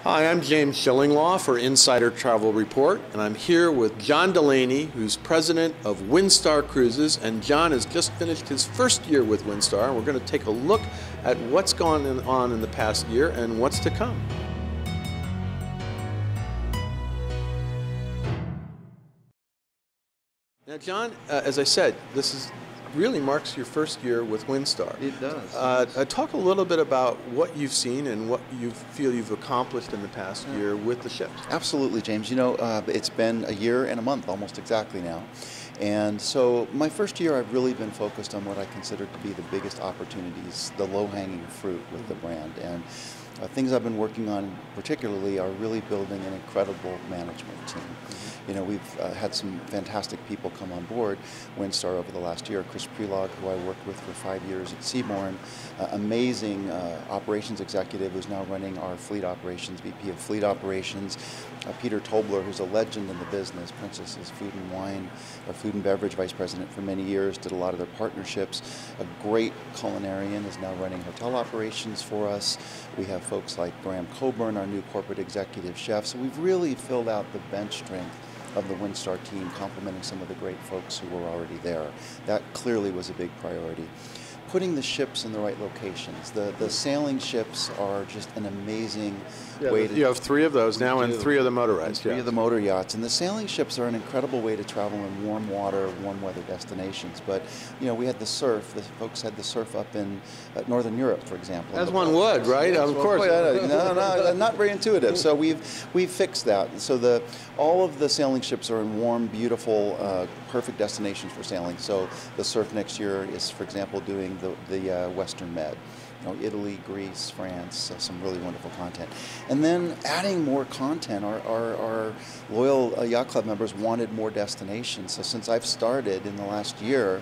Hi, I'm James Shillinglaw for Insider Travel Report, and I'm here with John Delaney, who's president of Windstar Cruises, and John has just finished his first year with Windstar, and we're going to take a look at what's gone on in the past year and what's to come. Now, John, as I said, this really marks your first year with Windstar. It does. Talk a little bit about what you've seen and what you feel you've accomplished in the past year with the ships. Absolutely, James. You know, it's been a year and a month almost exactly now. And so my first year I've really been focused on what I consider to be the biggest opportunities, the low-hanging fruit with the brand. And things I've been working on particularly are really building an incredible management team. You know, we've had some fantastic people come on board Windstar over the last year. Chris Prelog, who I worked with for 5 years at Seabourn, amazing operations executive who's now running our fleet operations, VP of Fleet Operations. Peter Tobler, who's a legend in the business, Princess's Food and Wine, or Food and Beverage Vice President for many years, did a lot of their partnerships. A great culinarian is now running hotel operations for us. We have folks like Graham Coburn, our new corporate executive chef. So we've really filled out the bench strength of the Windstar team, complementing some of the great folks who were already there. That clearly was a big priority. Putting the ships in the right locations. The sailing ships are just an amazing way to... You have 3 of those now and 3 of the motorized. 3 of the motor yachts. And the sailing ships are an incredible way to travel in warm water, warm weather destinations. But, you know, we had the surf. The folks had the surf up in Northern Europe, for example. As one would, right? Yeah, of course. No, not very intuitive. So we've fixed that. So all of the sailing ships are in warm, beautiful, perfect destinations for sailing. So the surf next year is, for example, doing the Western Med. You know, Italy, Greece, France, some really wonderful content. And then adding more content. Our loyal Yacht Club members wanted more destinations. So since I've started in the last year,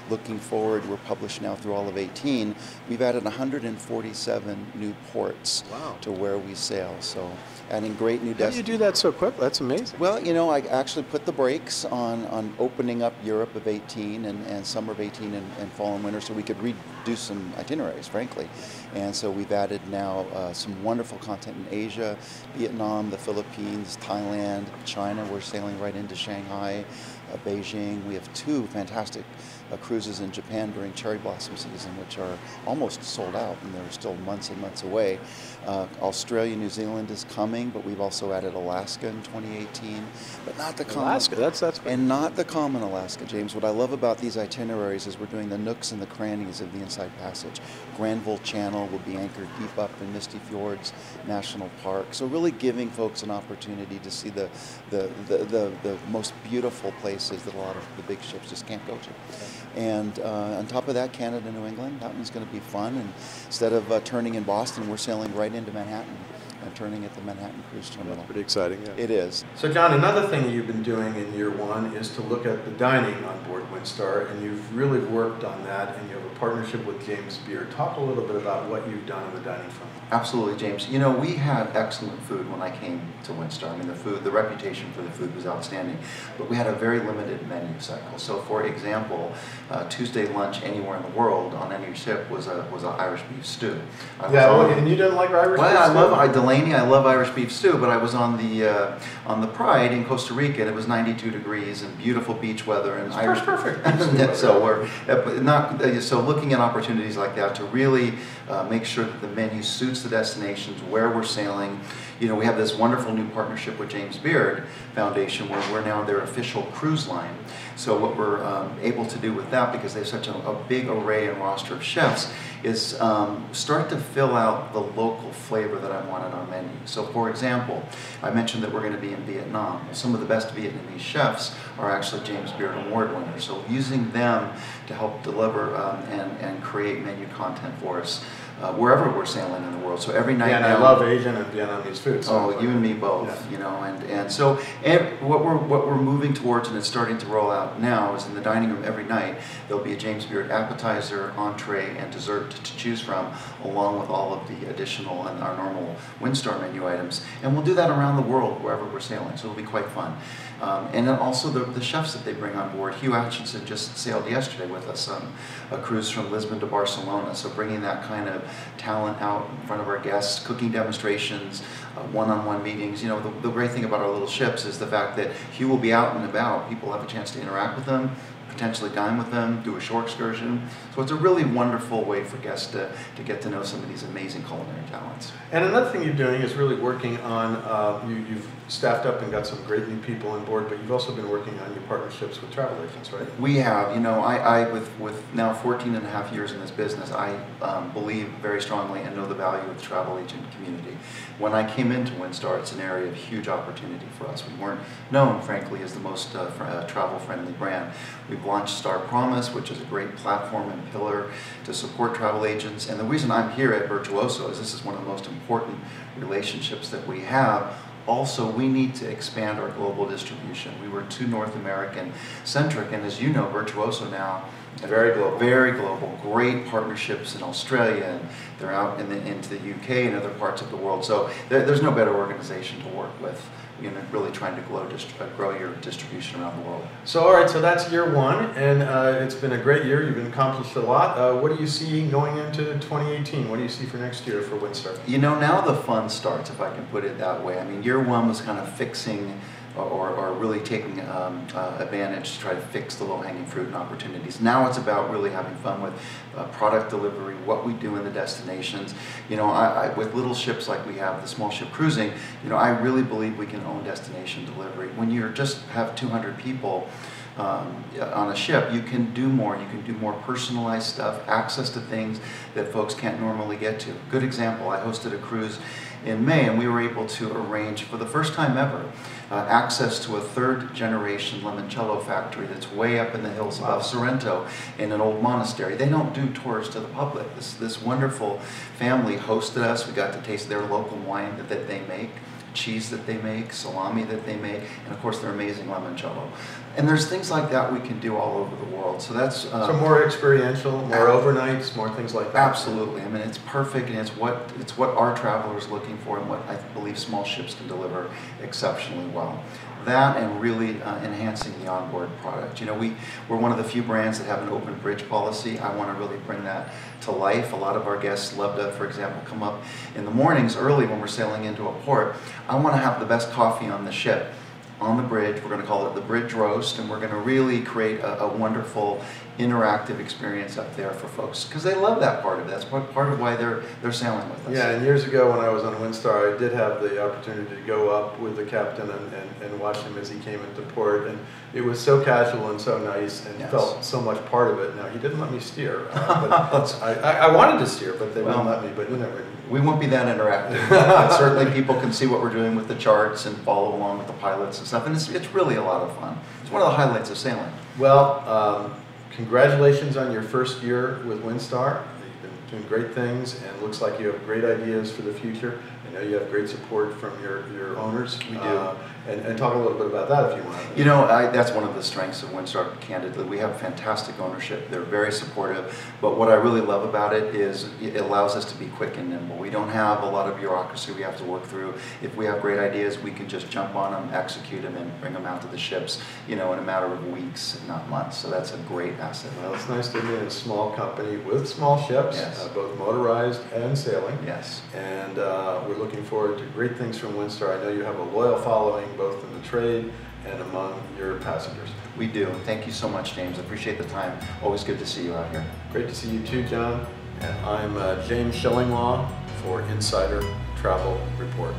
looking forward, we're published now through all of 2018, we've added 147 new ports to where we sail. So adding great new destinations. How do you do that so quick? That's amazing. Well, you know, I actually put the brakes on opening up Europe of 2018 and summer of 2018 and fall and winter so we could redo some itineraries, frankly. And so we've added now some wonderful content in Asia, Vietnam, the Philippines, Thailand, China. We're sailing right into Shanghai, Beijing. We have 2 fantastic cruises in Japan during cherry blossom season, which are almost sold out, and they're still months and months away. Australia, New Zealand is coming, but we've also added Alaska in 2018, but not the common. Alaska, that's and not the common Alaska, James. What I love about these itineraries is we're doing the nooks and the crannies of the Inside Passage. Granville Channel will be anchored deep up in Misty Fjords National Park. So really giving folks an opportunity to see the most beautiful places that a lot of the big ships just can't go to. And on top of that, Canada, New England, that one's going to be fun. And instead of turning in Boston, we're sailing right into Manhattan and turning at the Manhattan Cruise Terminal. That's pretty exciting, yeah. It is. So John, another thing you've been doing in year 1 is to look at the dining on board Windstar, and you've really worked on that, and you have a partnership with James Beard. Talk a little bit about what you've done on the dining front. Absolutely, James. You know, we had excellent food when I came to Windstar. I mean, the reputation for the food was outstanding, but we had a very limited menu cycle. So, for example, Tuesday lunch anywhere in the world on any ship was an Irish beef stew. And you didn't like Irish beef stew? I love Irish beef stew, but I was on the Pride in Costa Rica, and it was 92 degrees and beautiful beach weather and Irish. Perfect. So so looking at opportunities like that to really make sure that the menu suits the destinations where we're sailing. You know, we have this wonderful new partnership with James Beard Foundation where we're now their official cruise line. So what we're able to do with that, because they have such a big array and roster of chefs, is start to fill out the local flavor that I want in our menu. So for example, I mentioned that we're going to be in Vietnam. Some of the best Vietnamese chefs are actually James Beard Award winners. So using them to help deliver and create menu content for us wherever we're sailing in the world. So every night I love Asian and Vietnamese food. So you and me both, you know, and so what we're moving towards, and it's starting to roll out now, is in the dining room every night there'll be a James Beard appetizer, entree, and dessert to choose from, along with all of the additional and our normal Windstar menu items. And we'll do that around the world wherever we're sailing, so it'll be quite fun. And then also the chefs that they bring on board. Hugh Atchison just sailed yesterday with us on a cruise from Lisbon to Barcelona, so bringing that kind of talent out in front of our guests, cooking demonstrations, one-on-one meetings. You know, the great thing about our little ships is the fact that Hugh will be out and about. People have a chance to interact with them, potentially dine with them, do a shore excursion. So it's a really wonderful way for guests to get to know some of these amazing culinary talents. And another thing you're doing is really working on, you've staffed up and got some great new people on board, but you've also been working on your partnerships with travel agents, right? We have. You know, I with now 14 and a half years in this business, I believe very strongly and know the value of the travel agent community. When I came into Windstar, it's an area of huge opportunity for us. We weren't known, frankly, as the most travel-friendly brand. We've launched Star Promise, which is a great platform and pillar to support travel agents. And the reason I'm here at Virtuoso is this is one of the most important relationships that we have. Also, we need to expand our global distribution. We were too North American centric, and as you know, Virtuoso now, very global, great partnerships in Australia, and they're out into the UK and other parts of the world. So there's no better organization to work with, you know, really trying to grow your distribution around the world. So all right, so that's year one, and it's been a great year. You've accomplished a lot. What do you see going into 2018? What do you see for next year for Windstar? You know, now the fun starts, if I can put it that way. I mean, year one was kind of fixing or really taking advantage to try to fix the low-hanging fruit and opportunities. Now it's about really having fun with product delivery, what we do in the destinations. You know, with little ships like we have, the small ship cruising, you know, I really believe we can own destination delivery. When you just have 200 people on a ship, you can do more. You can do more personalized stuff, access to things that folks can't normally get to. Good example, I hosted a cruise in May, and we were able to arrange, for the first time ever, access to a third-generation limoncello factory that's way up in the hills above Sorrento in an old monastery. They don't do tours to the public. This wonderful family hosted us. We got to taste their local wine that they make, cheese that they make, salami that they make, and of course their amazing limoncello. And there's things like that we can do all over the world. So that's so more experiential, more overnights, more things like that. Absolutely. I mean, it's perfect, and it's what our travelers are looking for, and what I believe small ships can deliver exceptionally well. That and really enhancing the onboard product. You know, we're one of the few brands that have an open bridge policy. I want to really bring that to life. A lot of our guests love to, for example, come up in the mornings early when we're sailing into a port. I want to have the best coffee on the ship, on the bridge. We're going to call it the Bridge Roast, and we're going to really create a wonderful interactive experience up there for folks, because they love that part of it. That's part of why they're sailing with us. Yeah, and years ago when I was on Windstar, I did have the opportunity to go up with the captain and watch him as he came into port, and it was so casual and so nice, and felt so much part of it. Now, he didn't let me steer, but I wanted to steer, but they wouldn't let me, but you never. We won't be that interactive. But certainly people can see what we're doing with the charts and follow along with the pilots and stuff, and it's really a lot of fun. It's one of the highlights of sailing. Well, congratulations on your first year with Windstar. You've been doing great things, and it looks like you have great ideas for the future. I know you have great support from your owners. We do. And talk a little bit about that if you want. You know, that's one of the strengths of Windstar, candidly. We have fantastic ownership. They're very supportive. But what I really love about it is it allows us to be quick and nimble. We don't have a lot of bureaucracy we have to work through. If we have great ideas, we can just jump on them, execute them, and bring them out to the ships, you know, in a matter of weeks, not months. So that's a great asset. Well, it's nice to be in a small company with small ships, both motorized and sailing. Yes. And we're looking forward to great things from Windstar. I know you have a loyal following, both in the trade and among your passengers. We do. Thank you so much, James. I appreciate the time. Always good to see you out here. Great to see you too, John. And I'm James Shillinglaw for Insider Travel Report.